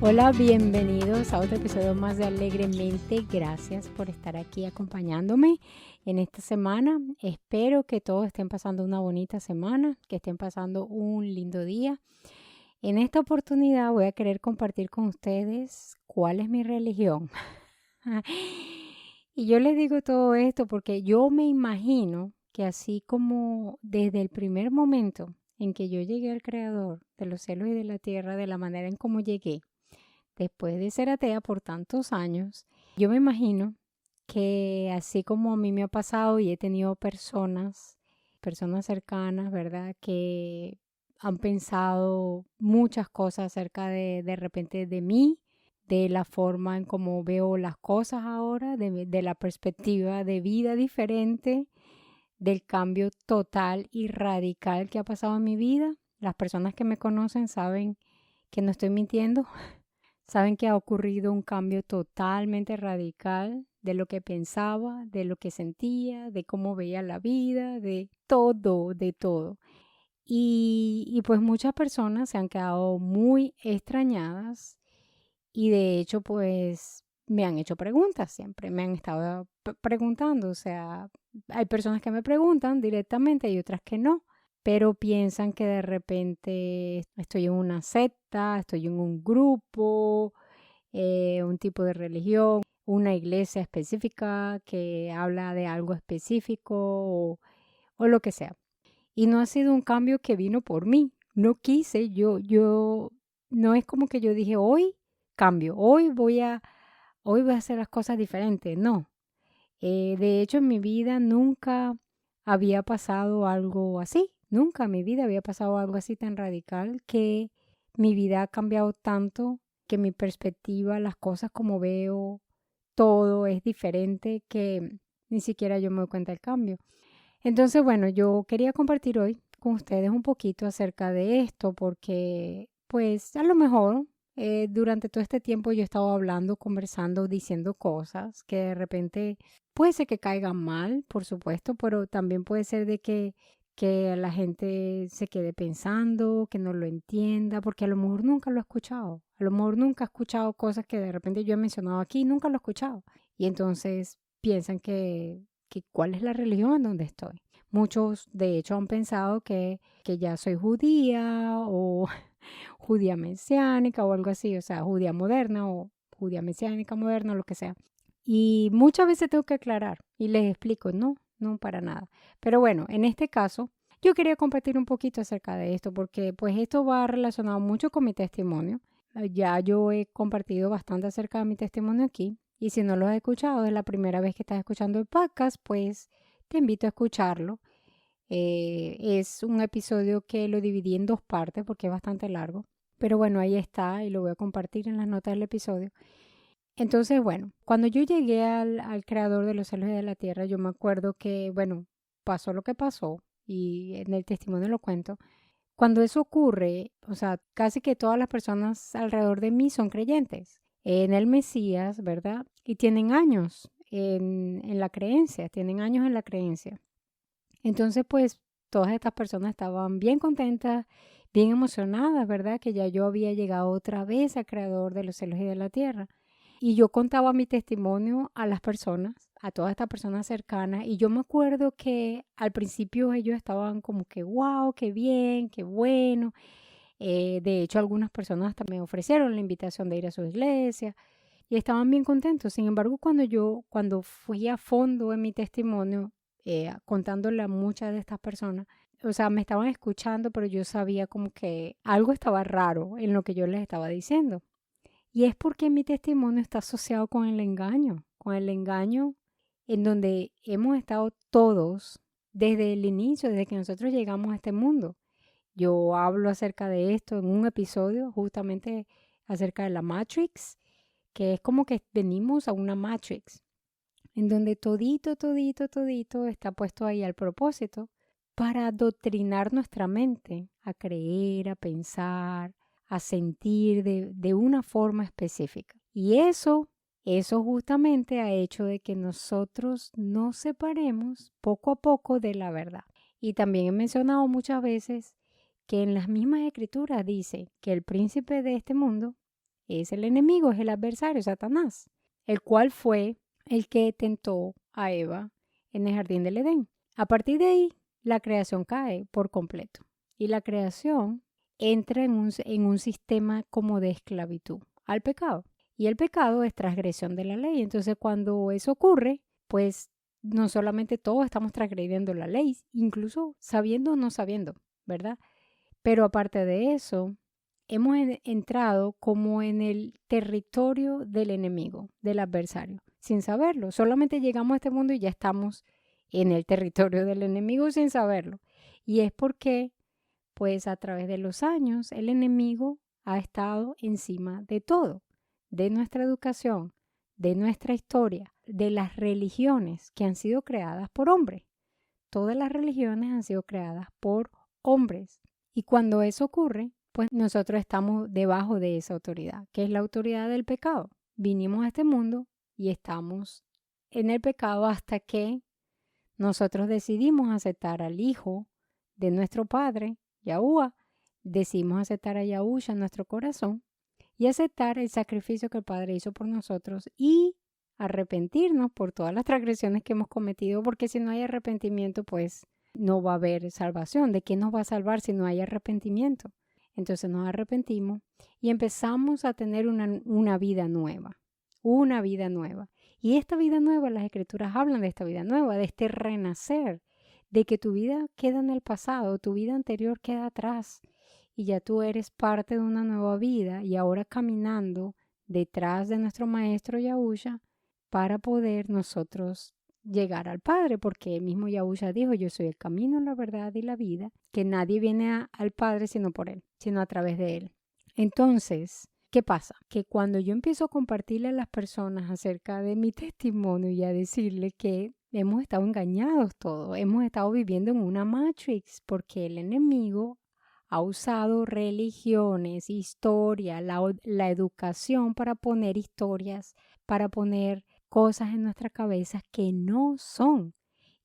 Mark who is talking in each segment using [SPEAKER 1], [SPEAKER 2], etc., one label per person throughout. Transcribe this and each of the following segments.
[SPEAKER 1] Hola, bienvenidos a otro episodio más de Alegremente. Gracias por estar aquí acompañándome en esta semana. Espero que todos estén pasando una bonita semana, que estén pasando un lindo día. En esta oportunidad voy a querer compartir con ustedes cuál es mi religión. Y yo les digo todo esto porque yo me imagino que así como desde el primer momento en que yo llegué al Creador de los cielos y de la tierra, de la manera en cómo llegué, después de ser atea por tantos años, yo me imagino que así como a mí me ha pasado y he tenido personas cercanas, ¿verdad? Que han pensado muchas cosas acerca de repente de mí, de la forma en cómo veo las cosas ahora, de la perspectiva de vida diferente, del cambio total y radical que ha pasado en mi vida. Las personas que me conocen saben que no estoy mintiendo. Saben que ha ocurrido un cambio totalmente radical de lo que pensaba, de lo que sentía, de cómo veía la vida, de todo, de todo. Y pues muchas personas se han quedado muy extrañadas y de hecho pues me han hecho preguntas siempre, me han estado preguntando, o sea, hay personas que me preguntan directamente y otras que no, pero piensan que de repente estoy en una secta, estoy en un grupo, un tipo de religión, una iglesia específica que habla de algo específico o lo que sea. Y no ha sido un cambio que vino por mí. No quise, no es como que yo dije, hoy cambio, hoy voy a hacer las cosas diferentes. No. De hecho, en mi vida nunca había pasado algo así. Nunca en mi vida había pasado algo así tan radical que mi vida ha cambiado tanto, que mi perspectiva, las cosas como veo, todo es diferente que ni siquiera yo me doy cuenta del cambio. Entonces, bueno, yo quería compartir hoy con ustedes un poquito acerca de esto porque, pues, a lo mejor durante todo este tiempo yo he estado hablando, conversando, diciendo cosas que de repente puede ser que caigan mal, por supuesto, pero también puede ser de que la gente se quede pensando, que no lo entienda, porque a lo mejor nunca lo ha escuchado. A lo mejor nunca ha escuchado cosas que de repente yo he mencionado aquí, nunca lo he escuchado. Y entonces piensan que cuál es la religión en donde estoy. Muchos, de hecho, han pensado que ya soy judía o judía mesiánica o algo así, o sea, judía moderna o judía mesiánica moderna, lo que sea. Y muchas veces tengo que aclarar y les explico, no, no para nada. Pero bueno, en este caso, yo quería compartir un poquito acerca de esto porque pues esto va relacionado mucho con mi testimonio. Ya yo he compartido bastante acerca de mi testimonio aquí y si no lo has escuchado, es la primera vez que estás escuchando el podcast, pues te invito a escucharlo. Es un episodio que lo dividí en dos partes porque es bastante largo. Pero bueno, ahí está y lo voy a compartir en las notas del episodio. Entonces, bueno, cuando yo llegué al creador de los cielos y de la tierra, yo me acuerdo que, bueno, pasó lo que pasó y en el testimonio lo cuento. Cuando eso ocurre, o sea, casi que todas las personas alrededor de mí son creyentes en el Mesías, ¿verdad? Y tienen años en la creencia, tienen años en la creencia. Entonces, pues, todas estas personas estaban bien contentas, bien emocionadas, ¿verdad? Que ya yo había llegado otra vez al creador de los cielos y de la tierra. Y yo contaba mi testimonio a las personas, a todas estas personas cercanas, y yo me acuerdo que al principio ellos estaban como que, wow, qué bien, qué bueno. De hecho, algunas personas también ofrecieron la invitación de ir a su iglesia y estaban bien contentos. Sin embargo, cuando fui a fondo en mi testimonio, contándole a muchas de estas personas, o sea, me estaban escuchando, pero yo sabía como que algo estaba raro en lo que yo les estaba diciendo. Y es porque mi testimonio está asociado con el engaño en donde hemos estado todos desde el inicio, desde que nosotros llegamos a este mundo. Yo hablo acerca de esto en un episodio, justamente acerca de la Matrix, que es como que venimos a una Matrix, en donde todito, todito, todito está puesto ahí al propósito para adoctrinar nuestra mente a creer, a pensar, a sentir de una forma específica. Y eso justamente ha hecho de que nosotros nos separemos poco a poco de la verdad. Y también he mencionado muchas veces que en las mismas escrituras dice que el príncipe de este mundo Es el enemigo, es el adversario, Satanás, el cual fue el que tentó a Eva en el jardín del Edén. A partir de ahí, la creación cae por completo y la creación entra en un sistema como de esclavitud al pecado. Y el pecado es transgresión de la ley. Entonces, cuando eso ocurre, pues no solamente todos estamos transgrediendo la ley, incluso sabiendo o no sabiendo, ¿verdad? Pero aparte de eso, hemos entrado como en el territorio del enemigo, del adversario, sin saberlo. Solamente llegamos a este mundo y ya estamos en el territorio del enemigo sin saberlo. Y es porque, pues a través de los años, el enemigo ha estado encima de todo, de nuestra educación, de nuestra historia, de las religiones que han sido creadas por hombres. Todas las religiones han sido creadas por hombres. Y cuando eso ocurre, pues nosotros estamos debajo de esa autoridad, que es la autoridad del pecado. Vinimos a este mundo y estamos en el pecado hasta que nosotros decidimos aceptar al Hijo de nuestro Padre, Yahuwah, decidimos aceptar a Yahusha en nuestro corazón y aceptar el sacrificio que el Padre hizo por nosotros y arrepentirnos por todas las transgresiones que hemos cometido, porque si no hay arrepentimiento, pues no va a haber salvación. ¿De qué nos va a salvar si no hay arrepentimiento? Entonces nos arrepentimos y empezamos a tener una vida nueva, una vida nueva. Y esta vida nueva, las Escrituras hablan de esta vida nueva, de este renacer, de que tu vida queda en el pasado, tu vida anterior queda atrás y ya tú eres parte de una nueva vida y ahora caminando detrás de nuestro Maestro Yahusha para poder nosotros llegar al Padre, porque el mismo Yahusha dijo, yo soy el camino, la verdad y la vida, que nadie viene al Padre sino por Él, sino a través de Él. Entonces, ¿qué pasa? Que cuando yo empiezo a compartirle a las personas acerca de mi testimonio y a decirle que hemos estado engañados todos, hemos estado viviendo en una matrix, porque el enemigo ha usado religiones, historia, la educación para poner historias, para poner cosas en nuestra cabeza que no son.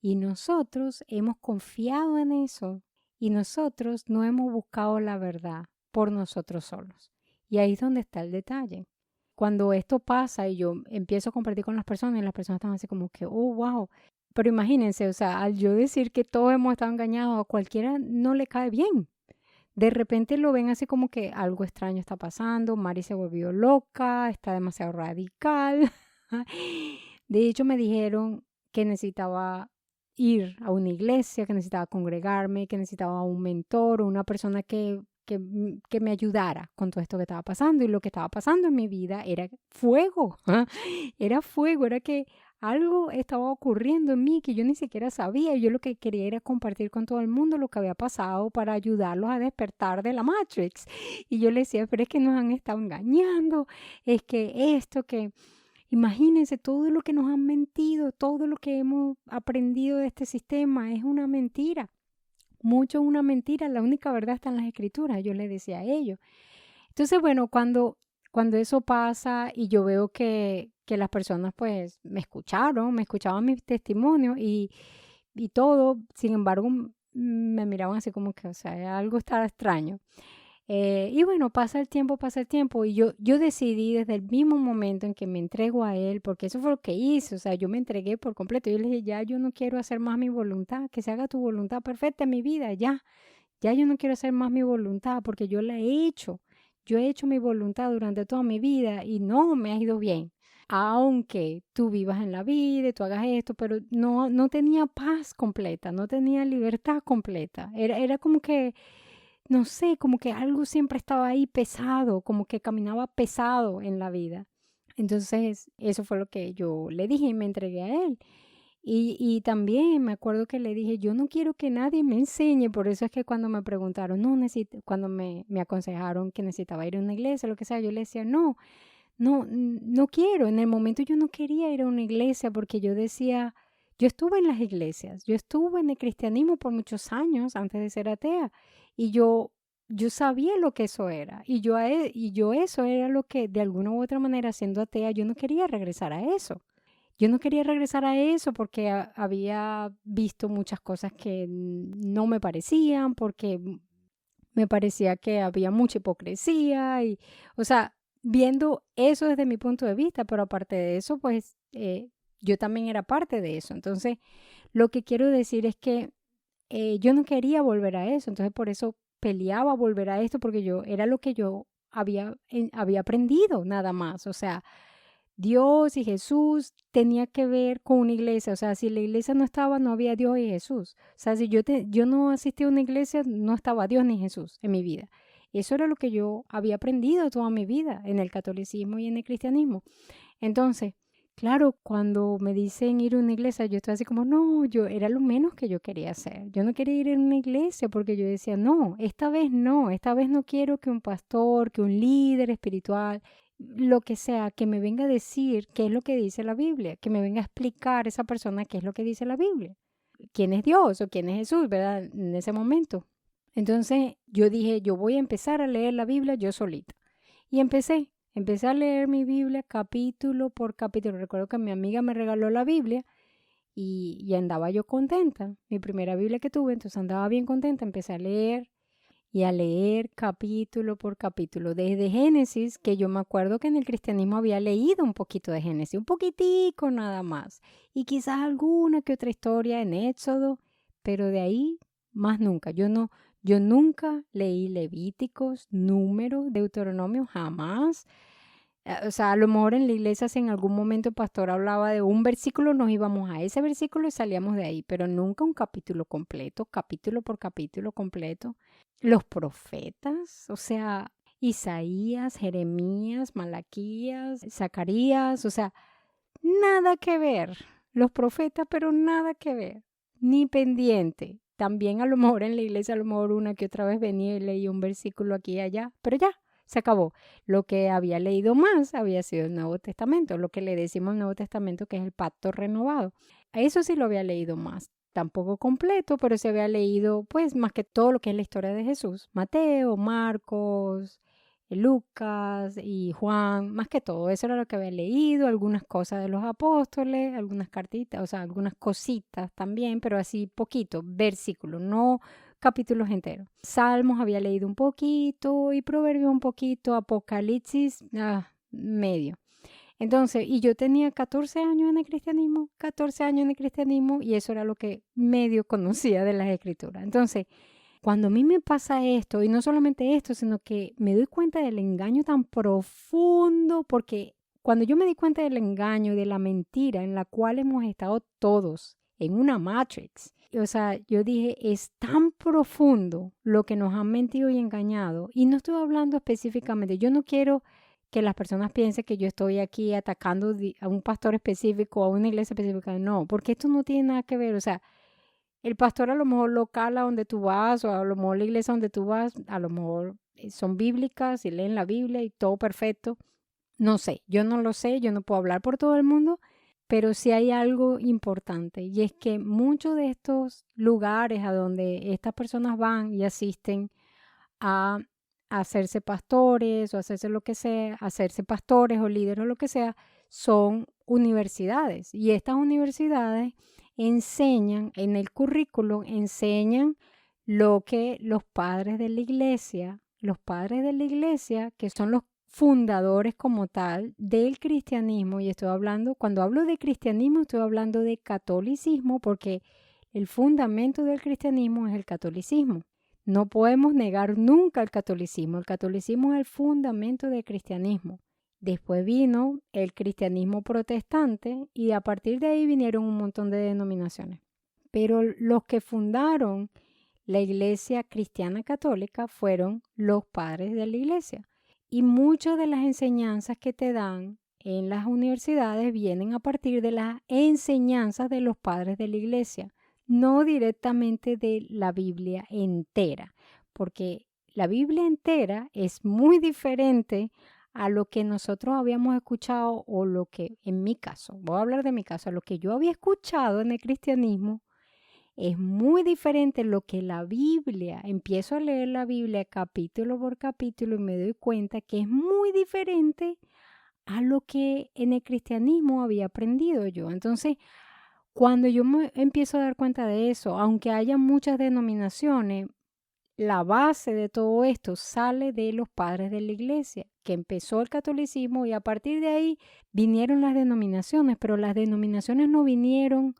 [SPEAKER 1] Y nosotros hemos confiado en eso y nosotros no hemos buscado la verdad por nosotros solos. Y ahí es donde está el detalle. Cuando esto pasa y yo empiezo a compartir con las personas y las personas están así como que, oh, wow. Pero imagínense, o sea, al yo decir que todos hemos estado engañados, a cualquiera no le cae bien. De repente lo ven así como que algo extraño está pasando, Mari se volvió loca, está demasiado radical. De hecho, me dijeron que necesitaba ir a una iglesia, que necesitaba congregarme, que necesitaba un mentor o una persona que me ayudara con todo esto que estaba pasando. Y lo que estaba pasando en mi vida era fuego, era que algo estaba ocurriendo en mí que yo ni siquiera sabía. Yo lo que quería era compartir con todo el mundo lo que había pasado para ayudarlos a despertar de la Matrix. Y yo le decía, pero es que nos han estado engañando, es que esto, que... Imagínense todo lo que nos han mentido, todo lo que hemos aprendido de este sistema es una mentira. Mucho es una mentira, la única verdad está en las Escrituras, yo les decía a ellos. Entonces, bueno, cuando eso pasa y yo veo que las personas pues me escuchaban mis testimonios y todo, sin embargo, me miraban así como que, o sea, algo estaba extraño. Y bueno, pasa el tiempo y yo decidí desde el mismo momento en que me entrego a él, porque eso fue lo que hice, o sea, yo me entregué por completo. Yo le dije, ya yo no quiero hacer más mi voluntad, que se haga tu voluntad perfecta en mi vida, ya yo no quiero hacer más mi voluntad porque yo la he hecho. Yo he hecho mi voluntad durante toda mi vida y no me ha ido bien. Aunque tú vivas en la vida y tú hagas esto, pero no tenía paz completa, no tenía libertad completa. Era como que no sé, como que algo siempre estaba ahí pesado, como que caminaba pesado en la vida. Entonces, eso fue lo que yo le dije y me entregué a él. Y también me acuerdo que le dije, yo no quiero que nadie me enseñe, por eso es que cuando me preguntaron, cuando me aconsejaron que necesitaba ir a una iglesia, lo que sea, yo le decía, no quiero. En el momento yo no quería ir a una iglesia porque yo decía, yo estuve en las iglesias, yo estuve en el cristianismo por muchos años antes de ser atea y yo sabía lo que eso era y yo eso era lo que de alguna u otra manera siendo atea yo no quería regresar a eso. Yo no quería regresar a eso porque había visto muchas cosas que no me parecían, porque me parecía que había mucha hipocresía y, o sea, viendo eso desde mi punto de vista, pero aparte de eso, pues yo también era parte de eso. Entonces, lo que quiero decir es que yo no quería volver a eso, entonces por eso peleaba volver a esto, porque yo era lo que yo había aprendido nada más. O sea, Dios y Jesús tenía que ver con una iglesia. O sea, si la iglesia no estaba, no había Dios y Jesús. O sea, si yo no asistía a una iglesia, no estaba Dios ni Jesús en mi vida. Eso era lo que yo había aprendido toda mi vida en el catolicismo y en el cristianismo. Entonces, claro, cuando me dicen ir a una iglesia, yo estoy así como, no, yo era lo menos que yo quería hacer. Yo no quería ir a una iglesia porque yo decía, no, esta vez no quiero que un pastor, que un líder espiritual, lo que sea, que me venga a decir qué es lo que dice la Biblia, que me venga a explicar esa persona qué es lo que dice la Biblia, quién es Dios o quién es Jesús, ¿verdad? En ese momento. Entonces yo dije, yo voy a empezar a leer la Biblia yo solita. Y empecé a leer mi Biblia capítulo por capítulo. Recuerdo que mi amiga me regaló la Biblia y andaba yo contenta. Mi primera Biblia que tuve, entonces andaba bien contenta. Empecé a leer y a leer capítulo por capítulo. Desde Génesis, que yo me acuerdo que en el cristianismo había leído un poquito de Génesis, un poquitico nada más. Y quizás alguna que otra historia en Éxodo, pero de ahí más nunca. Yo nunca leí Levíticos, Números, Deuteronomio, jamás. O sea, a lo mejor en la iglesia, si en algún momento el pastor hablaba de un versículo, nos íbamos a ese versículo y salíamos de ahí, pero nunca un capítulo completo, capítulo por capítulo completo. Los profetas, o sea, Isaías, Jeremías, Malaquías, Zacarías, o sea, nada que ver. Los profetas, pero nada que ver, ni pendiente. También a lo mejor en la iglesia, a lo mejor una que otra vez venía y leía un versículo aquí y allá, pero ya, se acabó. Lo que había leído más había sido el Nuevo Testamento, lo que le decimos el Nuevo Testamento, que es el pacto renovado. Eso sí lo había leído más. Tampoco completo, pero se había leído, pues, más que todo lo que es la historia de Jesús. Mateo, Marcos, Lucas y Juan, más que todo, eso era lo que había leído, algunas cosas de los apóstoles, algunas cartitas, o sea, algunas cositas también, pero así poquito, versículos, no capítulos enteros. Salmos había leído un poquito y Proverbios un poquito, Apocalipsis medio. Entonces, y yo tenía 14 años en el cristianismo, 14 años en el cristianismo, y eso era lo que medio conocía de las escrituras. Entonces, cuando a mí me pasa esto, y no solamente esto, sino que me doy cuenta del engaño tan profundo, porque cuando yo me di cuenta del engaño, de la mentira en la cual hemos estado todos en una matrix, o sea, yo dije, es tan profundo lo que nos han mentido y engañado, y no estoy hablando específicamente, yo no quiero que las personas piensen que yo estoy aquí atacando a un pastor específico o a una iglesia específica, no, porque esto no tiene nada que ver, o sea, el pastor a lo mejor local a donde tú vas o a lo mejor la iglesia donde tú vas, a lo mejor son bíblicas y leen la Biblia y todo perfecto. No sé, yo no lo sé, yo no puedo hablar por todo el mundo, pero sí hay algo importante y es que muchos de estos lugares a donde estas personas van y asisten a hacerse pastores o hacerse lo que sea, hacerse pastores o líderes o lo que sea, son universidades y estas universidades enseñan, en el currículum, enseñan lo que los padres de la iglesia, que son los fundadores como tal del cristianismo, y estoy hablando, cuando hablo de cristianismo, estoy hablando de catolicismo, porque el fundamento del cristianismo es el catolicismo. No podemos negar nunca el catolicismo. El catolicismo es el fundamento del cristianismo. Después vino el cristianismo protestante y a partir de ahí vinieron un montón de denominaciones. Pero los que fundaron la iglesia cristiana católica fueron los padres de la iglesia. Y muchas de las enseñanzas que te dan en las universidades vienen a partir de las enseñanzas de los padres de la iglesia, no directamente de la Biblia entera, porque la Biblia entera es muy diferente a lo que nosotros habíamos escuchado o lo que, en mi caso, voy a hablar de mi caso, a lo que yo había escuchado en el cristianismo, es muy diferente lo que la Biblia, empiezo a leer la Biblia capítulo por capítulo y me doy cuenta que es muy diferente a lo que en el cristianismo había aprendido yo. Entonces, cuando yo me empiezo a dar cuenta de eso, aunque haya muchas denominaciones, la base de todo esto sale de los padres de la iglesia, que empezó el catolicismo y a partir de ahí vinieron las denominaciones, pero las denominaciones no vinieron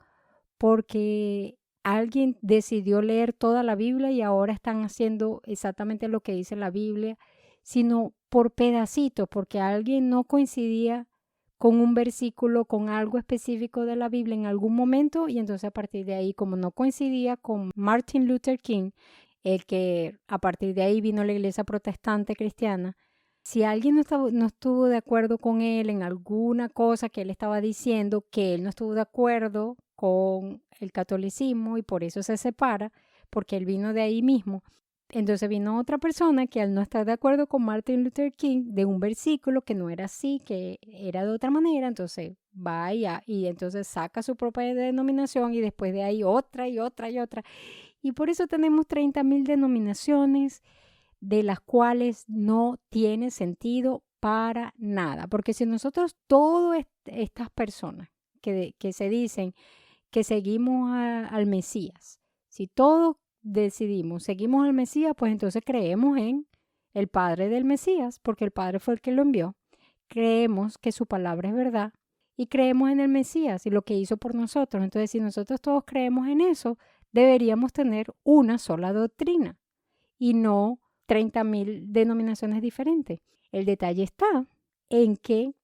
[SPEAKER 1] porque alguien decidió leer toda la Biblia y ahora están haciendo exactamente lo que dice la Biblia, sino por pedacitos, porque alguien no coincidía con un versículo, con algo específico de la Biblia en algún momento y entonces a partir de ahí, como no coincidía con Martin Luther King, el que a partir de ahí vino la iglesia protestante cristiana, si alguien no estuvo de acuerdo con él en alguna cosa que él estaba diciendo, que él no estuvo de acuerdo con el catolicismo y por eso se separa, porque él vino de ahí mismo. Entonces vino otra persona que al no estar de acuerdo con Martin Luther King de un versículo que no era así, que era de otra manera, entonces va y entonces saca su propia denominación y después de ahí otra y otra y otra. Y por eso tenemos 30,000 denominaciones de las cuales no tiene sentido para nada. Porque si nosotros, todas estas personas que se dicen que seguimos al Mesías, si todos decidimos, seguimos al Mesías, pues entonces creemos en el Padre del Mesías, porque el Padre fue el que lo envió. Creemos que su palabra es verdad y creemos en el Mesías y lo que hizo por nosotros. Entonces, si nosotros todos creemos en eso, deberíamos tener una sola doctrina y no 30,000 denominaciones diferentes. El detalle está en que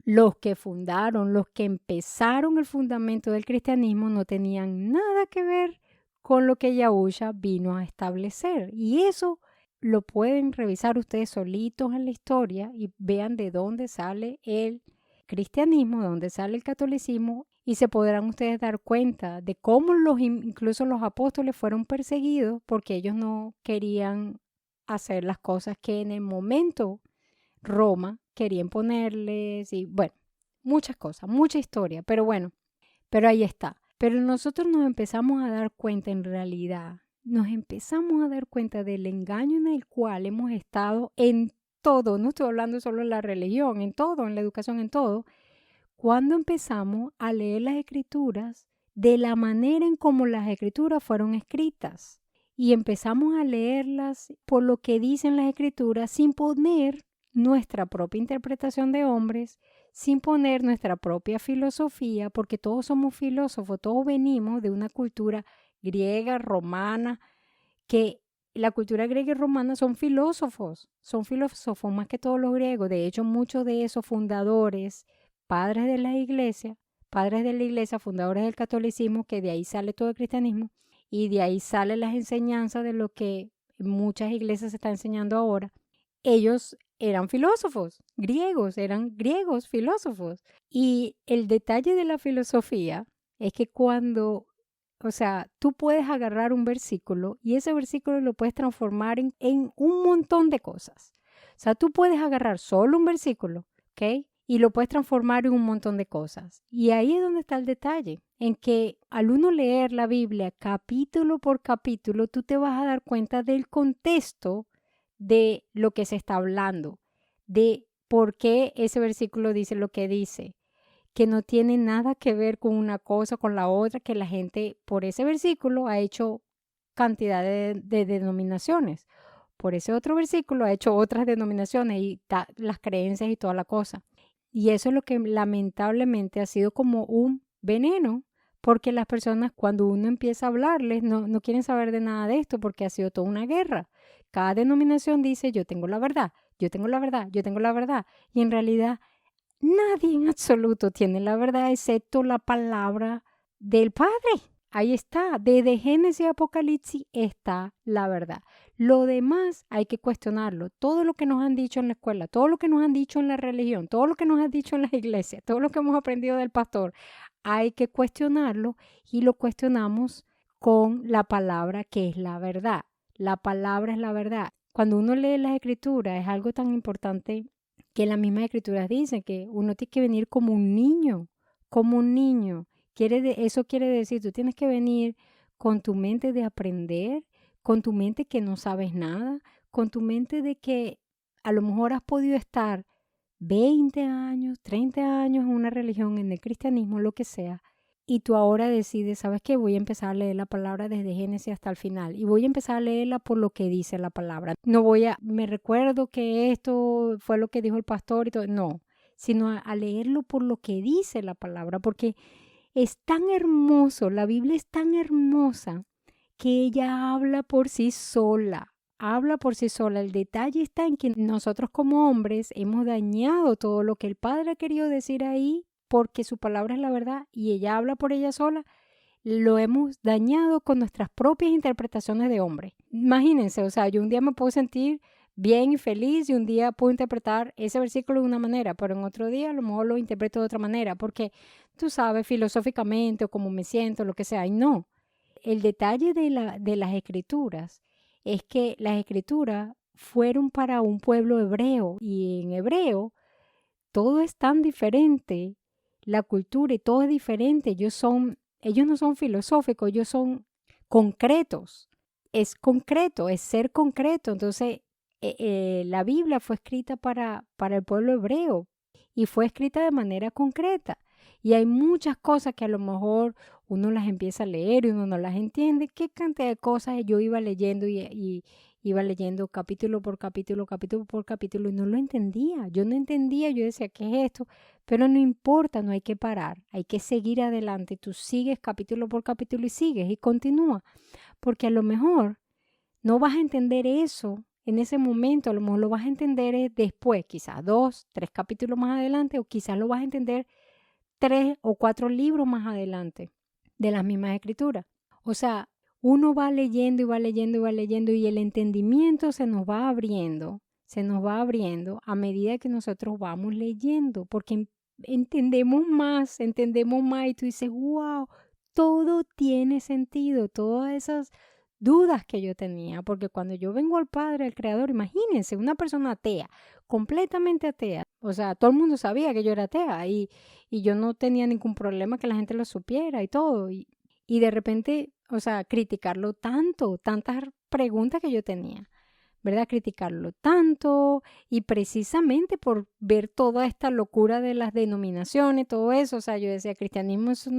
[SPEAKER 1] los que fundaron, los que empezaron el fundamento del cristianismo no tenían nada que ver con lo que Yahusha vino a establecer. Y eso lo pueden revisar ustedes solitos en la historia y vean de dónde sale el cristianismo, de dónde sale el catolicismo y se podrán ustedes dar cuenta de cómo incluso los apóstoles fueron perseguidos porque ellos no querían hacer las cosas que en el momento Roma quería imponerles y bueno, muchas cosas, mucha historia, pero bueno, pero ahí está. Pero nosotros nos empezamos a dar cuenta en realidad, nos empezamos a dar cuenta del engaño en el cual hemos estado en todo, no estoy hablando solo de la religión, en todo, en la educación, en todo, cuando empezamos a leer las escrituras de la manera en cómo las escrituras fueron escritas y empezamos a leerlas por lo que dicen las escrituras sin poner nuestra propia interpretación de hombres, sin poner nuestra propia filosofía, porque todos somos filósofos, todos venimos de una cultura griega, romana, que la cultura griega y romana son filósofos más que todos los griegos. De hecho, muchos de esos fundadores, padres de la iglesia, fundadores del catolicismo, que de ahí sale todo el cristianismo y de ahí salen las enseñanzas de lo que muchas iglesias se están enseñando ahora. Ellos eran filósofos, eran griegos filósofos. Y el detalle de la filosofía es que o sea, tú puedes agarrar un versículo y ese versículo lo puedes transformar en un montón de cosas. O sea, tú puedes agarrar solo un versículo, ¿ok? Y lo puedes transformar en un montón de cosas. Y ahí es donde está el detalle, en que al uno leer la Biblia capítulo por capítulo, tú te vas a dar cuenta del contexto de lo que se está hablando, de por qué ese versículo dice lo que dice, que no tiene nada que ver con una cosa, con la otra, que la gente por ese versículo ha hecho cantidad de denominaciones. Por ese otro versículo ha hecho otras denominaciones y las creencias y toda la cosa. Y eso es lo que lamentablemente ha sido como un veneno, porque las personas cuando uno empieza a hablarles no quieren saber de nada de esto porque ha sido toda una guerra. Cada denominación dice yo tengo la verdad, yo tengo la verdad, yo tengo la verdad. Y en realidad nadie en absoluto tiene la verdad excepto la palabra del Padre. Ahí está, desde Génesis y Apocalipsis está la verdad. Lo demás hay que cuestionarlo. Todo lo que nos han dicho en la escuela, todo lo que nos han dicho en la religión, todo lo que nos han dicho en las iglesias, todo lo que hemos aprendido del pastor, hay que cuestionarlo y lo cuestionamos con la palabra que es la verdad. La palabra es la verdad. Cuando uno lee las escrituras es algo tan importante que las mismas escrituras dicen que uno tiene que venir como un niño, como un niño. Eso quiere decir, tú tienes que venir con tu mente de aprender, con tu mente que no sabes nada, con tu mente de que a lo mejor has podido estar 20 años, 30 años en una religión, en el cristianismo, lo que sea, y tú ahora decides, ¿sabes qué? Voy a empezar a leer la palabra desde Génesis hasta el final y voy a empezar a leerla por lo que dice la palabra. No me recuerdo que esto fue lo que dijo el pastor y todo, no, sino a leerlo por lo que dice la palabra, porque es tan hermoso, la Biblia es tan hermosa que ella habla por sí sola. Habla por sí sola. El detalle está en que nosotros como hombres hemos dañado todo lo que el Padre ha querido decir ahí porque su palabra es la verdad y ella habla por ella sola. Lo hemos dañado con nuestras propias interpretaciones de hombre. Imagínense, o sea, yo un día me puedo sentir bien y feliz y un día puedo interpretar ese versículo de una manera, pero en otro día a lo mejor lo interpreto de otra manera porque tú sabes, filosóficamente o como me siento, lo que sea, y no. El detalle de las escrituras es que las escrituras fueron para un pueblo hebreo y en hebreo todo es tan diferente, la cultura y todo es diferente. Ellos no son filosóficos, ellos son concretos. Es concreto, es ser concreto. Entonces, la Biblia fue escrita para el pueblo hebreo y fue escrita de manera concreta. Y hay muchas cosas que a lo mejor uno las empieza a leer y uno no las entiende. ¿Qué cantidad de cosas yo iba leyendo y iba leyendo capítulo por capítulo, capítulo por capítulo y no lo entendía? Yo no entendía, yo decía, ¿qué es esto? Pero no importa, no hay que parar, hay que seguir adelante. Tú sigues capítulo por capítulo y sigues y continúa, porque a lo mejor no vas a entender eso en ese momento, a lo mejor lo vas a entender después, quizás 2, 3 capítulos más adelante, o quizás lo vas a entender 3 o 4 libros más adelante de las mismas escrituras. O sea, uno va leyendo y va leyendo y va leyendo y el entendimiento se nos va abriendo a medida que nosotros vamos leyendo, porque entendemos más y tú dices, wow, todo tiene sentido, todas esas dudas que yo tenía, porque cuando yo vengo al Padre, al Creador, imagínense, una persona atea, completamente atea, o sea, todo el mundo sabía que yo era atea y yo no tenía ningún problema que la gente lo supiera y todo, y de repente, o sea, criticarlo tanto, tantas preguntas que yo tenía, ¿verdad? Criticarlo tanto y precisamente por ver toda esta locura de las denominaciones, todo eso, o sea, yo decía, cristianismo, eso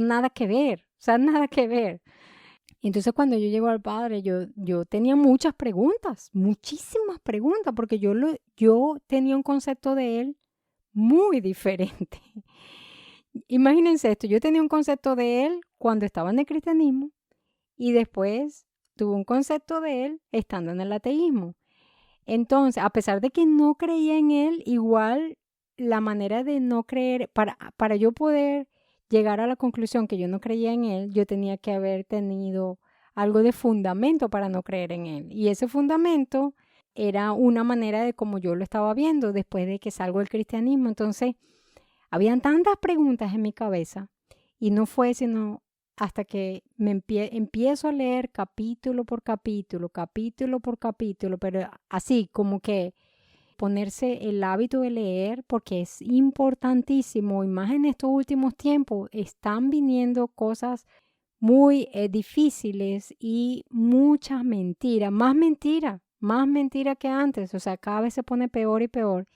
[SPEAKER 1] nada que ver, o sea, nada que ver. Entonces cuando yo llego al Padre, yo tenía muchas preguntas, muchísimas preguntas, porque yo tenía un concepto de Él muy diferente. Imagínense esto, yo tenía un concepto de Él cuando estaba en el cristianismo y después tuve un concepto de Él estando en el ateísmo. Entonces, a pesar de que no creía en Él, igual la manera de no creer, para yo poder llegar a la conclusión que yo no creía en Él, yo tenía que haber tenido algo de fundamento para no creer en Él. Y ese fundamento era una manera de como yo lo estaba viendo después de que salgo del cristianismo. Entonces, habían tantas preguntas en mi cabeza y no fue sino hasta que empiezo a leer capítulo por capítulo, capítulo por capítulo, pero así como que ponerse el hábito de leer porque es importantísimo y más en estos últimos tiempos están viniendo cosas muy difíciles y muchas más mentiras que antes, o sea, cada vez se pone peor y peor.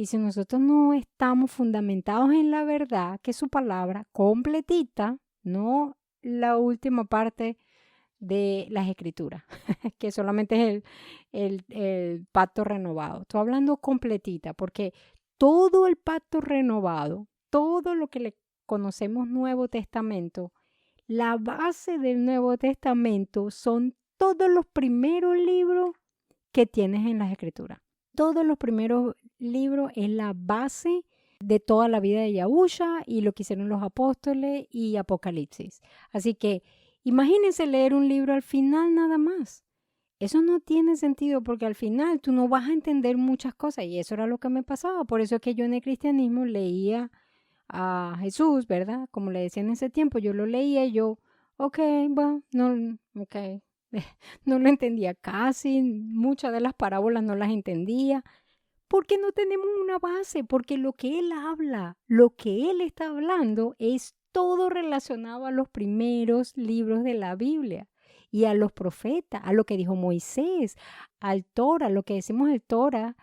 [SPEAKER 1] Y si nosotros no estamos fundamentados en la verdad, que es su palabra completita, no la última parte de las escrituras, que solamente es el pacto renovado. Estoy hablando completita, porque todo el pacto renovado, todo lo que le conocemos Nuevo Testamento, la base del Nuevo Testamento son todos los primeros libros que tienes en las escrituras. Todos los primeros libros es la base de toda la vida de Yahusha y lo que hicieron los apóstoles y Apocalipsis. Así que imagínense leer un libro al final nada más. Eso no tiene sentido porque al final tú no vas a entender muchas cosas y eso era lo que me pasaba. Por eso es que yo en el cristianismo leía a Jesús, ¿verdad? Como le decían en ese tiempo, yo lo leía y yo, ok, bueno, no, ok. No lo entendía casi, muchas de las parábolas no las entendía, porque no tenemos una base, porque lo que él habla, lo que él está hablando es todo relacionado a los primeros libros de la Biblia y a los profetas, a lo que dijo Moisés, al Torah, lo que decimos el Torah,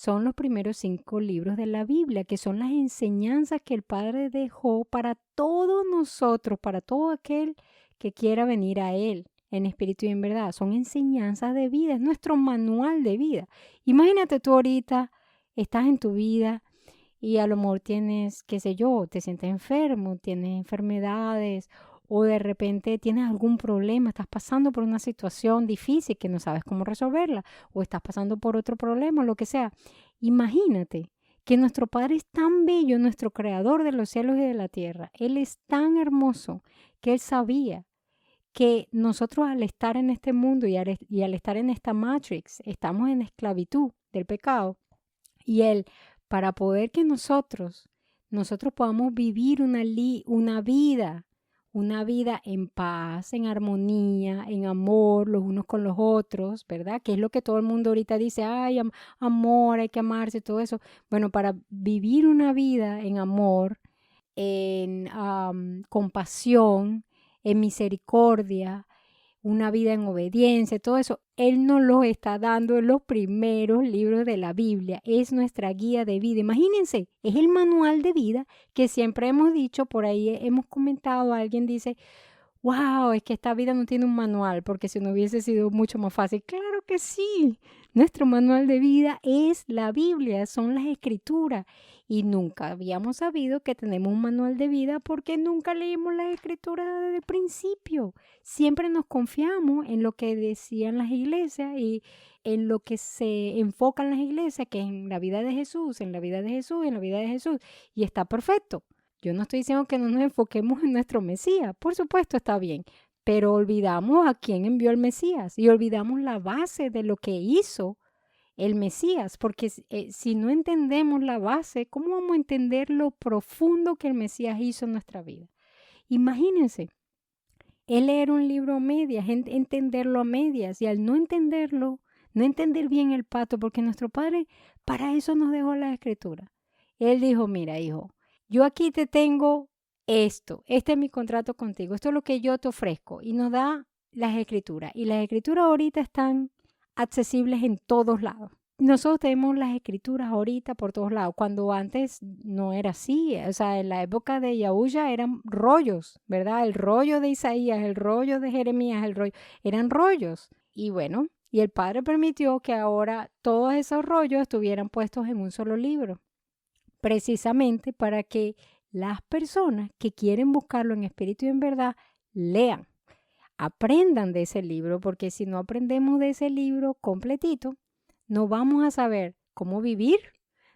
[SPEAKER 1] son los primeros 5 libros de la Biblia, que son las enseñanzas que el Padre dejó para todos nosotros, para todo aquel que quiera venir a Él en espíritu y en verdad. Son enseñanzas de vida, es nuestro manual de vida. Imagínate tú ahorita, estás en tu vida y a lo mejor tienes, qué sé yo, te sientes enfermo, tienes enfermedades o de repente tienes algún problema, estás pasando por una situación difícil que no sabes cómo resolverla o estás pasando por otro problema, lo que sea. Imagínate que nuestro Padre es tan bello, nuestro creador de los cielos y de la tierra. Él es tan hermoso que Él sabía que nosotros al estar en este mundo y al estar en esta Matrix, estamos en esclavitud del pecado. Y Él, para poder que nosotros podamos vivir una vida en paz, en armonía, en amor los unos con los otros, ¿verdad? Que es lo que todo el mundo ahorita dice, ay, amor, hay que amarse, todo eso. Bueno, para vivir una vida en amor, en compasión, en misericordia, una vida en obediencia, todo eso, Él nos lo está dando en los primeros libros de la Biblia. Es nuestra guía de vida. Imagínense, es el manual de vida que siempre hemos dicho, por ahí hemos comentado, alguien dice, wow, es que esta vida no tiene un manual, porque si no hubiese sido mucho más fácil. Claro que sí. Nuestro manual de vida es la Biblia, son las escrituras. Y nunca habíamos sabido que tenemos un manual de vida porque nunca leímos las escrituras desde el principio. Siempre nos confiamos en lo que decían las iglesias y en lo que se enfocan las iglesias, que es en la vida de Jesús, en la vida de Jesús, en la vida de Jesús. Y está perfecto. Yo no estoy diciendo que no nos enfoquemos en nuestro Mesías, por supuesto está bien, pero olvidamos a quién envió el Mesías y olvidamos la base de lo que hizo el Mesías, porque si no entendemos la base, ¿cómo vamos a entender lo profundo que el Mesías hizo en nuestra vida? Imagínense, él leer un libro a medias, entenderlo a medias y al no entenderlo, no entender bien el pacto, porque nuestro Padre para eso nos dejó la Escritura. Él dijo, mira, hijo, yo aquí te tengo esto, este es mi contrato contigo, esto es lo que yo te ofrezco y nos da las escrituras. Y las escrituras ahorita están accesibles en todos lados. Nosotros tenemos las escrituras ahorita por todos lados, cuando antes no era así, o sea, en la época de Yahushua eran rollos, ¿verdad? El rollo de Isaías, el rollo de Jeremías, eran rollos. Y bueno, y el Padre permitió que ahora todos esos rollos estuvieran puestos en un solo libro, precisamente para que las personas que quieren buscarlo en espíritu y en verdad lean, aprendan de ese libro, porque si no aprendemos de ese libro completito, no vamos a saber cómo vivir,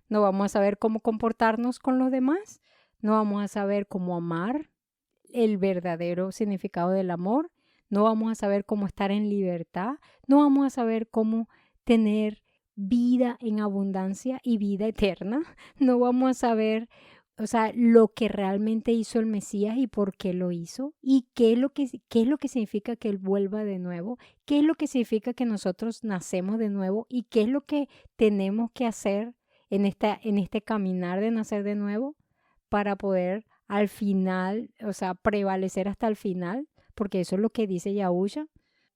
[SPEAKER 1] no vamos a saber cómo comportarnos con los demás, no vamos a saber cómo amar, el verdadero significado del amor, no vamos a saber cómo estar en libertad, no vamos a saber cómo tener vida en abundancia y vida eterna, no vamos a saber, o sea, lo que realmente hizo el Mesías y por qué lo hizo y qué es lo que significa que Él vuelva de nuevo, qué es lo que significa que nosotros nacemos de nuevo y qué es lo que tenemos que hacer en este caminar de nacer de nuevo para poder al final, o sea, prevalecer hasta el final, porque eso es lo que dice Yahushua,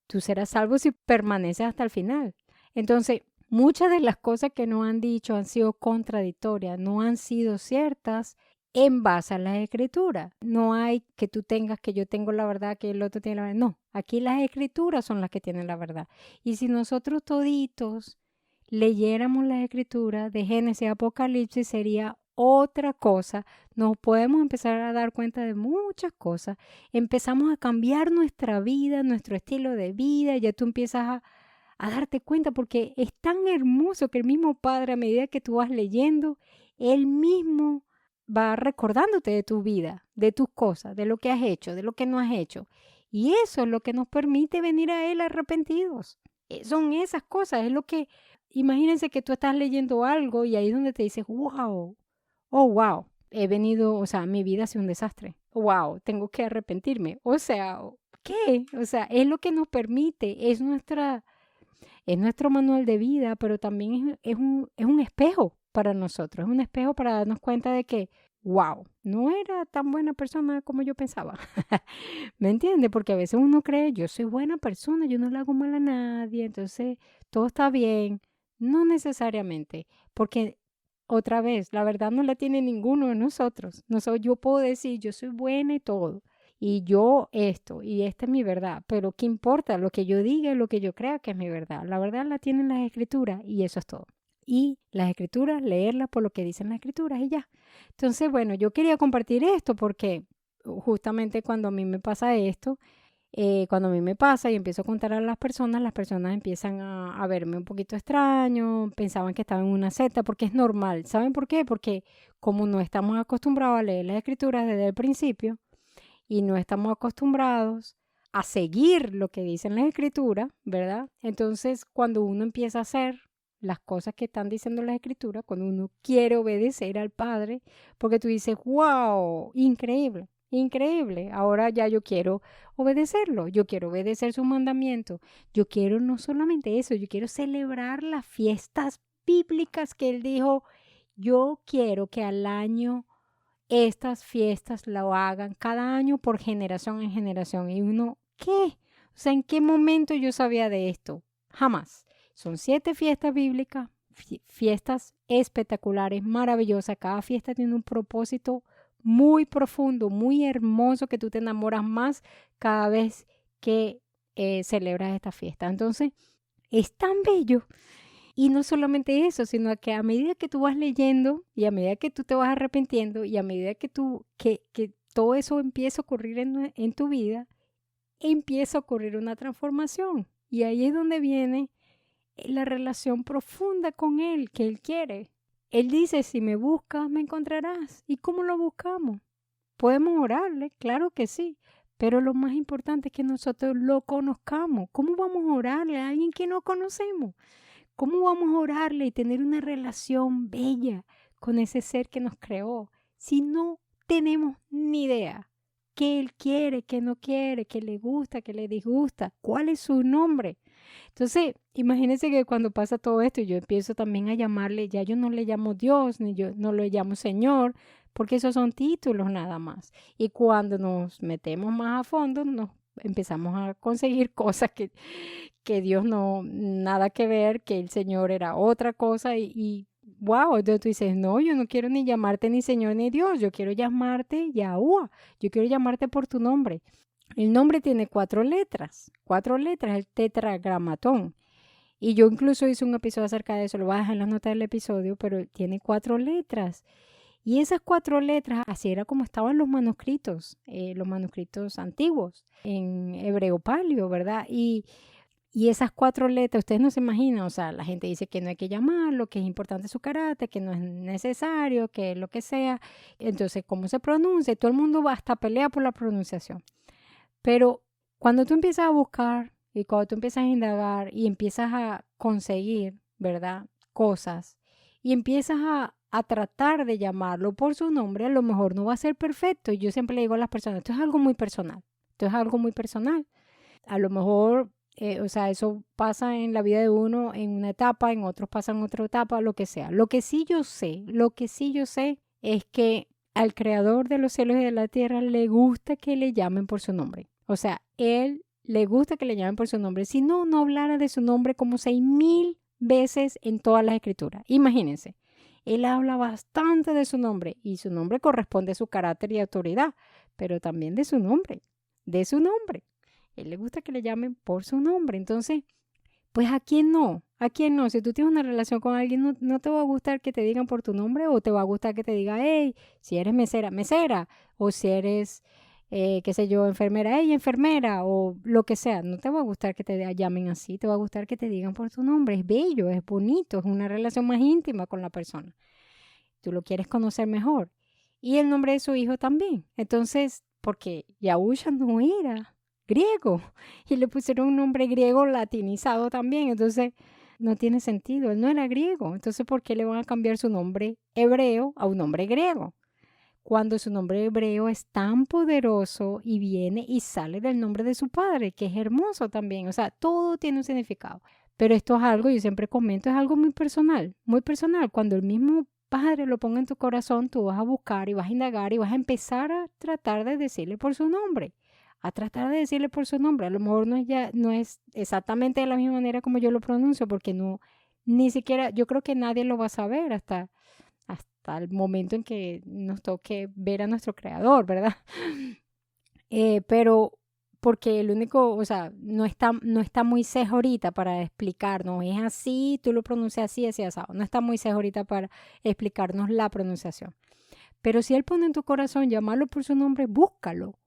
[SPEAKER 1] tú serás salvo si permaneces hasta el final. Entonces, muchas de las cosas que nos han dicho han sido contradictorias, no han sido ciertas en base a las escrituras. No hay que tú tengas, que yo tengo la verdad, que el otro tiene la verdad. No, aquí las escrituras son las que tienen la verdad. Y si nosotros toditos leyéramos las escrituras de Génesis a Apocalipsis, sería otra cosa. Nos podemos empezar a dar cuenta de muchas cosas. Empezamos a cambiar nuestra vida, nuestro estilo de vida. Ya tú empiezas a darte cuenta, porque es tan hermoso que el mismo Padre, a medida que tú vas leyendo, Él mismo va recordándote de tu vida, de tus cosas, de lo que has hecho, de lo que no has hecho. Y eso es lo que nos permite venir a Él arrepentidos. Son esas cosas, es lo que, imagínense que tú estás leyendo algo y ahí es donde te dices, wow, oh, wow, he venido, o sea, mi vida ha sido un desastre. Wow, tengo que arrepentirme. O sea, ¿qué? O sea, es lo que nos permite, es nuestro manual de vida, pero también es un espejo para nosotros, es un espejo para darnos cuenta de que, wow, no era tan buena persona como yo pensaba. ¿Me entiendes? Porque a veces uno cree, yo soy buena persona, yo no le hago mal a nadie, entonces todo está bien. No necesariamente, porque otra vez, la verdad no la tiene ninguno de nosotros. Yo puedo decir, yo soy buena y todo, y yo esto, y esta es mi verdad, pero ¿qué importa? Lo que yo diga y lo que yo crea que es mi verdad. La verdad la tienen las escrituras y eso es todo. Y las escrituras, leerlas por lo que dicen las escrituras y ya. Entonces, bueno, yo quería compartir esto porque justamente cuando a mí me pasa esto, cuando a mí me pasa y empiezo a contar a las personas empiezan a verme un poquito extraño, pensaban que estaba en una secta, porque es normal. ¿Saben por qué? Porque como no estamos acostumbrados a leer las escrituras desde el principio y no estamos acostumbrados a seguir lo que dicen las escrituras, ¿verdad? Entonces, cuando uno empieza a hacer las cosas que están diciendo las escrituras, cuando uno quiere obedecer al Padre, porque tú dices, wow, increíble. Increíble, ahora ya yo quiero obedecerlo, yo quiero obedecer su mandamiento, yo quiero no solamente eso, yo quiero celebrar las fiestas bíblicas que él dijo, yo quiero que al año estas fiestas lo hagan cada año por generación en generación. Y uno, ¿qué? O sea, ¿en qué momento yo sabía de esto? Jamás. Son 7 fiestas bíblicas, fiestas espectaculares, maravillosas. Cada fiesta tiene un propósito muy profundo, muy hermoso, que tú te enamoras más cada vez que celebras esta fiesta. Entonces, es tan bello. Y no solamente eso, sino que a medida que tú vas leyendo y a medida que tú te vas arrepintiendo y a medida que todo eso empieza a ocurrir en tu vida, empieza a ocurrir una transformación. Y ahí es donde viene la relación profunda con Él, que Él quiere. Él dice, si me buscas, me encontrarás. ¿Y cómo lo buscamos? Podemos orarle, claro que sí, pero lo más importante es que nosotros lo conozcamos. ¿Cómo vamos a orarle a alguien que no conocemos? ¿Cómo vamos a orarle y tener una relación bella con ese ser que nos creó si no tenemos ni idea qué Él quiere, qué no quiere, qué le gusta, qué le disgusta, cuál es su nombre? Entonces, imagínense que cuando pasa todo esto, yo empiezo también a llamarle, ya yo no le llamo Dios, ni yo no le llamo Señor, porque esos son títulos nada más. Y cuando nos metemos más a fondo, nos empezamos a conseguir cosas que Dios no, nada que ver, que el Señor era otra cosa wow, entonces tú dices, no, yo no quiero ni llamarte ni Señor ni Dios, yo quiero llamarte Yahuwah, yo quiero llamarte por tu nombre. El nombre tiene 4 letras, el tetragramatón. Y yo incluso hice un episodio acerca de eso, lo voy a dejar en las notas del episodio, pero tiene 4 letras. Y esas 4 letras, así era como estaban los manuscritos antiguos, en hebreo palio, ¿verdad? Y esas 4 letras, ustedes no se imaginan, o sea, la gente dice que no hay que llamarlo, que es importante su carácter, que no es necesario, que lo que sea. Entonces, ¿cómo se pronuncia? Todo el mundo va hasta pelea por la pronunciación. Pero cuando tú empiezas a buscar y cuando tú empiezas a indagar y empiezas a conseguir, ¿verdad? Cosas y empiezas a tratar de llamarlo por su nombre, a lo mejor no va a ser perfecto. Y yo siempre le digo a las personas, esto es algo muy personal. Esto es algo muy personal. A lo mejor, o sea, eso pasa en la vida de uno en una etapa, en otros pasa en otra etapa, lo que sea. Lo que sí yo sé es que al creador de los cielos y de la tierra le gusta que le llamen por su nombre. O sea, él le gusta que le llamen por su nombre. Si no, no hablara de su nombre como 6,000 veces en todas las escrituras. Imagínense, él habla bastante de su nombre y su nombre corresponde a su carácter y autoridad, pero también de su nombre, de su nombre. Él le gusta que le llamen por su nombre. Entonces, pues ¿a quién no? ¿A quién no? Si tú tienes una relación con alguien, no te va a gustar que te digan por tu nombre o te va a gustar que te diga, hey, si eres mesera, mesera, o si eres, qué sé yo, enfermera, hey, enfermera, o lo que sea. No te va a gustar que te llamen así, te va a gustar que te digan por tu nombre. Es bello, es bonito, es una relación más íntima con la persona. Tú lo quieres conocer mejor. Y el nombre de su hijo también. Entonces, porque Yahusha no era griego y le pusieron un nombre griego latinizado también, entonces no tiene sentido, él no era griego, entonces ¿por qué le van a cambiar su nombre hebreo a un nombre griego? Cuando su nombre hebreo es tan poderoso y viene y sale del nombre de su padre, que es hermoso también, o sea, todo tiene un significado. Pero esto es algo, yo siempre comento, es algo muy personal. Cuando el mismo Padre lo ponga en tu corazón, tú vas a buscar y vas a indagar y vas a empezar a tratar de decirle por su nombre a tratar de decirle por su nombre. A lo mejor no es exactamente de la misma manera como yo lo pronuncio, porque ni siquiera, yo creo que nadie lo va a saber hasta el momento en que nos toque ver a nuestro creador, ¿verdad? Pero porque el único, o sea, no está Moisés ahorita para explicarnos, es así, tú lo pronuncias así, así, asado. No está Moisés ahorita para explicarnos la pronunciación. Pero si Él pone en tu corazón llamarlo por su nombre, búscalo,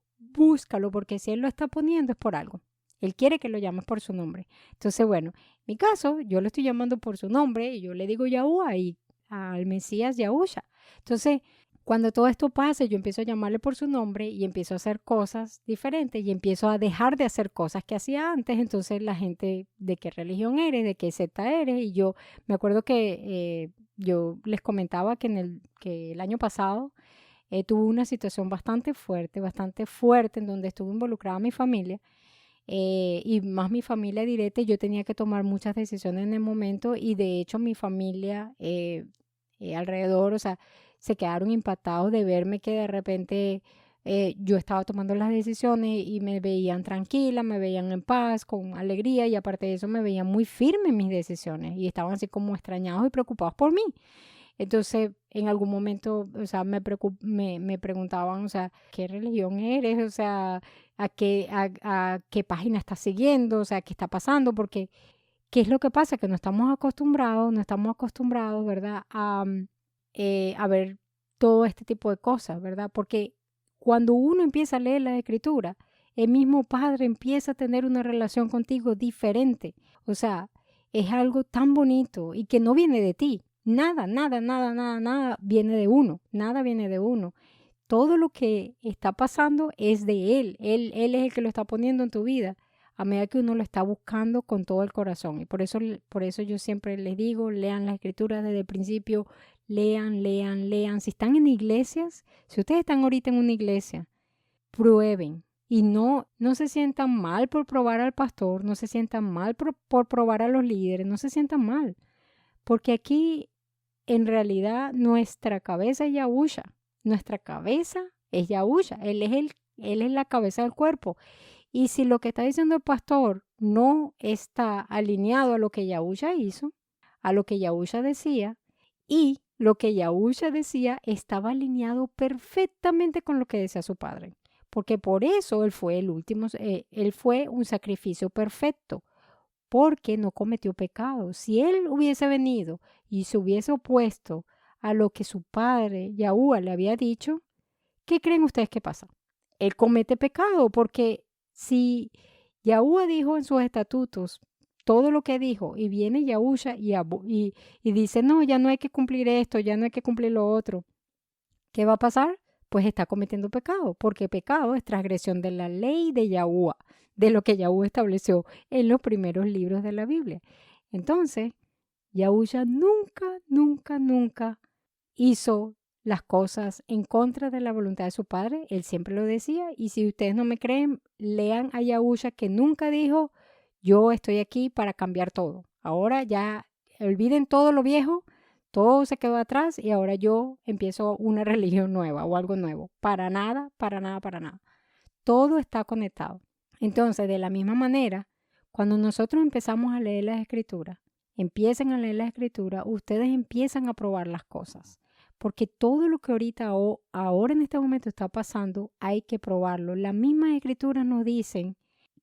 [SPEAKER 1] porque si Él lo está poniendo es por algo. Él quiere que lo llames por su nombre. Entonces, bueno, en mi caso, yo lo estoy llamando por su nombre y yo le digo Yahuwah y al Mesías Yahusha. Entonces, cuando todo esto pase, yo empiezo a llamarle por su nombre y empiezo a hacer cosas diferentes y empiezo a dejar de hacer cosas que hacía antes. Entonces, la gente, ¿de qué religión eres? ¿De qué secta eres? Y yo me acuerdo que yo les comentaba que el año pasado tuve una situación bastante fuerte, en donde estuvo involucrada mi familia. Y más mi familia directa, y yo tenía que tomar muchas decisiones en el momento y de hecho mi familia alrededor, o sea, se quedaron impactados de verme que de repente yo estaba tomando las decisiones y me veían tranquila, me veían en paz, con alegría y aparte de eso me veían muy firme en mis decisiones y estaban así como extrañados y preocupados por mí. Entonces, en algún momento, o sea, me preguntaban, o sea, ¿qué religión eres? O sea, ¿a qué página estás siguiendo? O sea, ¿qué está pasando? Porque, ¿qué es lo que pasa? Que no estamos acostumbrados, ¿verdad? A ver todo este tipo de cosas, ¿verdad? Porque cuando uno empieza a leer la escritura, el mismo Padre empieza a tener una relación contigo diferente. O sea, es algo tan bonito y que no viene de ti. Nada, nada, nada, nada, nada viene de uno. Nada viene de uno. Todo lo que está pasando es de Él. Él es el que lo está poniendo en tu vida a medida que uno lo está buscando con todo el corazón. Y por eso yo siempre les digo, lean las escrituras desde el principio, lean, lean, lean. Si están en iglesias, si ustedes están ahorita en una iglesia, prueben. Y no se sientan mal por probar al pastor, no se sientan mal por probar a los líderes, no se sientan mal. Porque aquí, en realidad, nuestra cabeza es Yahusha. Nuestra cabeza es Yahusha. Él es la cabeza del cuerpo. Y si lo que está diciendo el pastor no está alineado a lo que Yahusha hizo, a lo que Yahusha decía, y lo que Yahusha decía estaba alineado perfectamente con lo que decía su padre. Porque por eso él fue el último, él fue un sacrificio perfecto porque no cometió pecado. Si él hubiese venido y se hubiese opuesto a lo que su padre, Yahuwah, le había dicho, ¿qué creen ustedes que pasa? Él comete pecado porque si Yahuwah dijo en sus estatutos todo lo que dijo y viene Yahusha y dice, no, ya no hay que cumplir esto, ya no hay que cumplir lo otro, ¿qué va a pasar? Pues está cometiendo pecado, porque pecado es transgresión de la ley de Yahuwah, de lo que Yahuwah estableció en los primeros libros de la Biblia. Entonces, Yahusha nunca, nunca, nunca hizo las cosas en contra de la voluntad de su padre. Él siempre lo decía. Y si ustedes no me creen, lean a Yahusha que nunca dijo, yo estoy aquí para cambiar todo. Ahora ya olviden todo lo viejo, todo se quedó atrás y ahora yo empiezo una religión nueva o algo nuevo. Para nada, para nada, para nada. Todo está conectado. Entonces, de la misma manera, cuando nosotros empezamos a leer las escrituras, empiecen a leer la escritura, ustedes empiezan a probar las cosas. Porque todo lo que ahorita o ahora en este momento está pasando, hay que probarlo. Las mismas escrituras nos dicen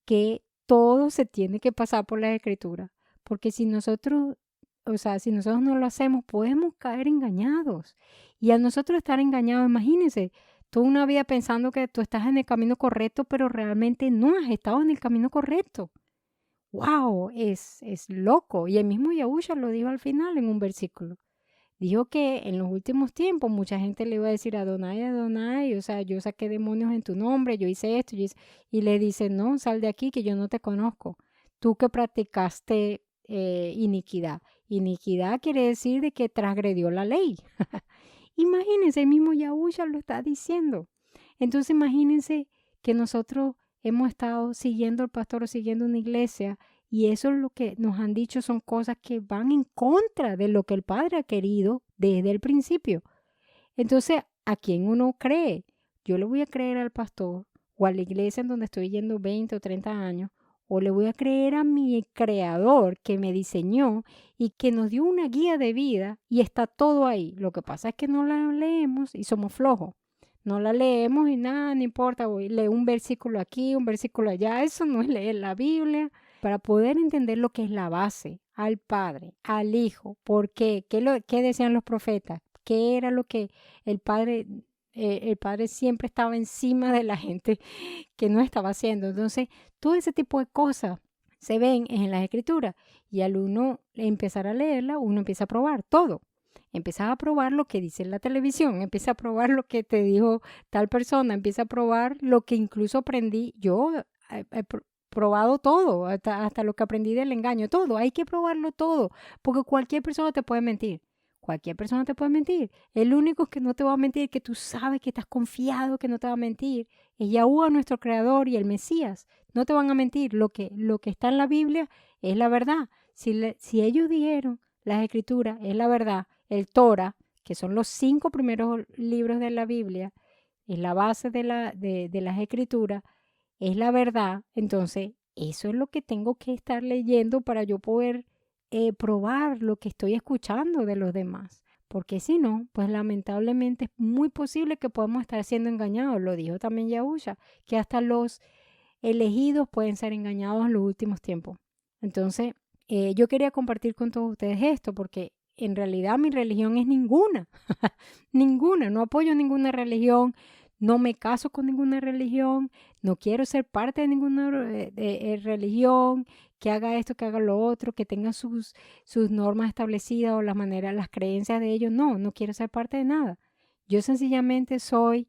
[SPEAKER 1] que todo se tiene que pasar por las escrituras. Porque si nosotros, o sea, si nosotros no lo hacemos, podemos caer engañados. Y al nosotros estar engañados, imagínense, toda una vida pensando que tú estás en el camino correcto, pero realmente no has estado en el camino correcto. ¡Wow! Es loco. Y el mismo Yahusha lo dijo al final en un versículo. Dijo que en los últimos tiempos mucha gente le iba a decir Adonai, Adonai, o sea, yo saqué demonios en tu nombre, yo hice esto, y le dice, no, sal de aquí que yo no te conozco. Tú que practicaste iniquidad. Iniquidad quiere decir de que transgredió la ley. Imagínense, el mismo Yahusha lo está diciendo. Entonces imagínense que nosotros hemos estado siguiendo al pastor o siguiendo una iglesia y eso es lo que nos han dicho, son cosas que van en contra de lo que el Padre ha querido desde el principio. Entonces, ¿a quién uno cree? Yo le voy a creer al pastor o a la iglesia en donde estoy yendo 20 o 30 años o le voy a creer a mi creador que me diseñó y que nos dio una guía de vida y está todo ahí. Lo que pasa es que no la leemos y somos flojos. No la leemos y nada, no importa, voy a leer un versículo aquí, un versículo allá. Eso no es leer la Biblia. Para poder entender lo que es la base, al Padre, al Hijo, ¿por qué? ¿Qué decían los profetas? ¿Qué era lo que el Padre siempre estaba encima de la gente que no estaba haciendo? Entonces, todo ese tipo de cosas se ven en las Escrituras y al uno empezar a leerla, uno empieza a probar todo. Empiezas a probar lo que dice en la televisión, empieza a probar lo que te dijo tal persona, empieza a probar lo que incluso aprendí yo. He probado todo, hasta lo que aprendí del engaño, todo, hay que probarlo todo, porque cualquier persona te puede mentir. Cualquier persona te puede mentir. El único que no te va a mentir, que tú sabes que estás confiado que no te va a mentir, es Yahuwah, nuestro creador, y el Mesías. No te van a mentir. Lo que está en la Biblia es la verdad. Si ellos dijeron, las Escrituras es la verdad, el Torah, que son los 5 primeros libros de la Biblia, es la base de las Escrituras, es la verdad, entonces eso es lo que tengo que estar leyendo para yo poder probar lo que estoy escuchando de los demás. Porque si no, pues lamentablemente es muy posible que podamos estar siendo engañados. Lo dijo también Yahusha, que hasta los elegidos pueden ser engañados en los últimos tiempos. Entonces, yo quería compartir con todos ustedes esto porque en realidad mi religión es ninguna. Ninguna, no apoyo ninguna religión, no me caso con ninguna religión, no quiero ser parte de ninguna religión, que haga esto, que haga lo otro, que tenga sus normas establecidas o las maneras, las creencias de ellos. No, no quiero ser parte de nada. Yo sencillamente soy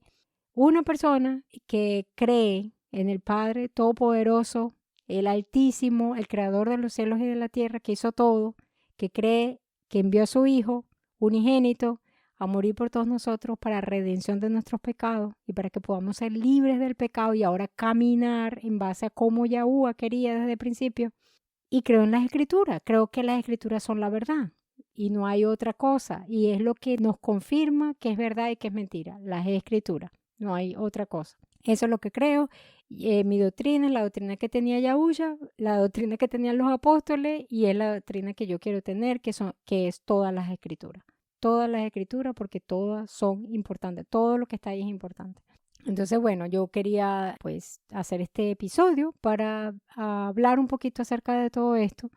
[SPEAKER 1] una persona que cree en el Padre Todopoderoso, el Altísimo, el Creador de los cielos y de la tierra, que hizo todo, que cree que envió a su Hijo unigénito a morir por todos nosotros para redención de nuestros pecados y para que podamos ser libres del pecado y ahora caminar en base a cómo Yahuwah quería desde el principio. Y creo en las Escrituras, creo que las Escrituras son la verdad y no hay otra cosa. Y es lo que nos confirma que es verdad y que es mentira, las Escrituras, no hay otra cosa. Eso es lo que creo. Mi doctrina, la doctrina que tenía Yahusha, la doctrina que tenían los apóstoles y es la doctrina que yo quiero tener, que es todas las Escrituras. Todas las Escrituras porque todas son importantes, todo lo que está ahí es importante. Entonces, bueno, yo quería pues hacer este episodio para hablar un poquito acerca de todo esto,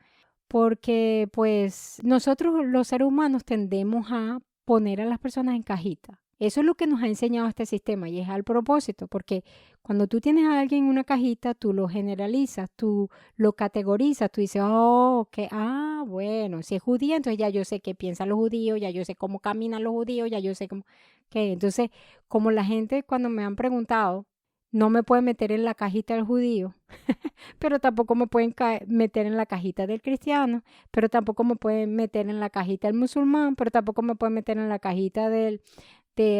[SPEAKER 1] porque pues nosotros los seres humanos tendemos a poner a las personas en cajita. Eso es lo que nos ha enseñado este sistema y es al propósito, porque cuando tú tienes a alguien en una cajita, tú lo generalizas, tú lo categorizas, tú dices, oh, que, bueno, si es judía, entonces ya yo sé qué piensan los judíos, ya yo sé cómo caminan los judíos, ya yo sé cómo, que entonces, como la gente cuando me han preguntado, no me puede meter en la cajita del judío, pero tampoco me pueden meter en la cajita del cristiano, pero tampoco me pueden meter en la cajita del musulmán, pero tampoco me pueden meter en la cajita de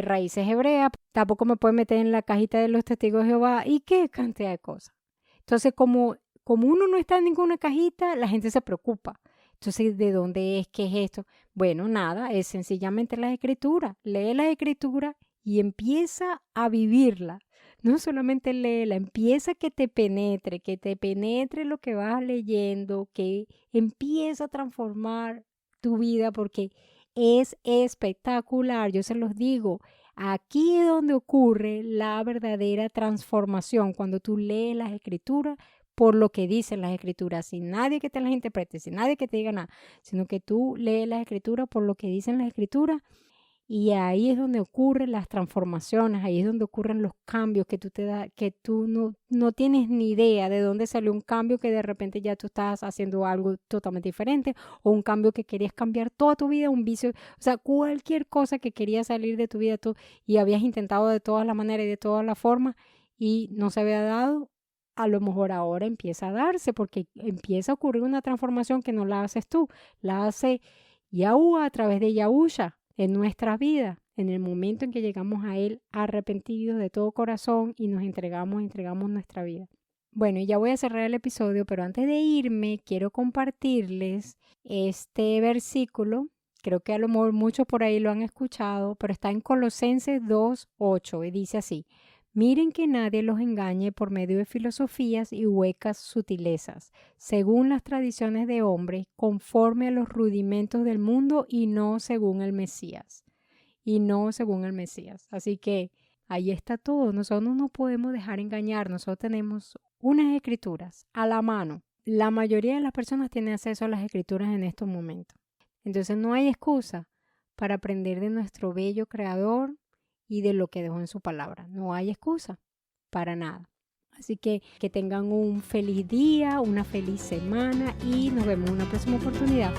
[SPEAKER 1] raíces hebreas, tampoco me pueden meter en la cajita de los testigos de Jehová y qué cantidad de cosas. Entonces, como uno no está en ninguna cajita, la gente se preocupa. Entonces, ¿de dónde es? ¿Qué es esto? Bueno, nada, es sencillamente la escritura. Lee la escritura y empieza a vivirla. No solamente léela, empieza que te penetre lo que vas leyendo, que empieza a transformar tu vida porque es espectacular. Yo se los digo, aquí es donde ocurre la verdadera transformación, cuando tú lees las escrituras por lo que dicen las escrituras, sin nadie que te las interprete, sin nadie que te diga nada, sino que tú lees las escrituras por lo que dicen las escrituras y ahí es donde ocurren las transformaciones, ahí es donde ocurren los cambios que tú te das, que tú no tienes ni idea de dónde salió un cambio que de repente ya tú estás haciendo algo totalmente diferente o un cambio que querías cambiar toda tu vida, un vicio, o sea, cualquier cosa que quería salir de tu vida tú y habías intentado de todas las maneras y de todas las formas y no se había dado, a lo mejor ahora empieza a darse porque empieza a ocurrir una transformación que no la haces tú, la hace Yahuwah a través de Yahusha en nuestra vida, en el momento en que llegamos a Él arrepentidos de todo corazón y nos entregamos nuestra vida. Bueno, y ya voy a cerrar el episodio, pero antes de irme quiero compartirles este versículo. Creo que a lo mejor muchos por ahí lo han escuchado, pero está en Colosenses 2:8 y dice así: Miren que nadie los engañe por medio de filosofías y huecas sutilezas, según las tradiciones de hombres, conforme a los rudimentos del mundo y no según el Mesías. Y no según el Mesías. Así que ahí está todo. Nosotros no podemos dejar engañar. Nosotros tenemos unas escrituras a la mano. La mayoría de las personas tienen acceso a las escrituras en estos momentos. Entonces no hay excusa para aprender de nuestro bello Creador y de lo que dejó en su palabra. No hay excusa para nada. Así que tengan un feliz día, una feliz semana y nos vemos en una próxima oportunidad.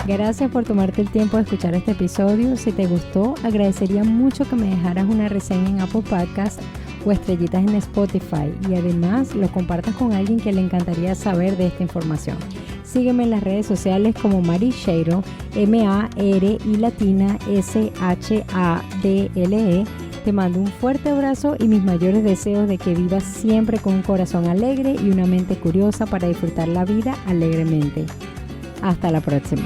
[SPEAKER 1] Gracias por tomarte el tiempo de escuchar este episodio. Si te gustó, agradecería mucho que me dejaras una reseña en Apple Podcasts o estrellitas en Spotify y además lo compartas con alguien que le encantaría saber de esta información. Sígueme en las redes sociales como Mari Shadle, M-A-R-I latina S-H-A-D-L-E. Te mando un fuerte abrazo y mis mayores deseos de que vivas siempre con un corazón alegre y una mente curiosa para disfrutar la vida alegremente. Hasta la próxima.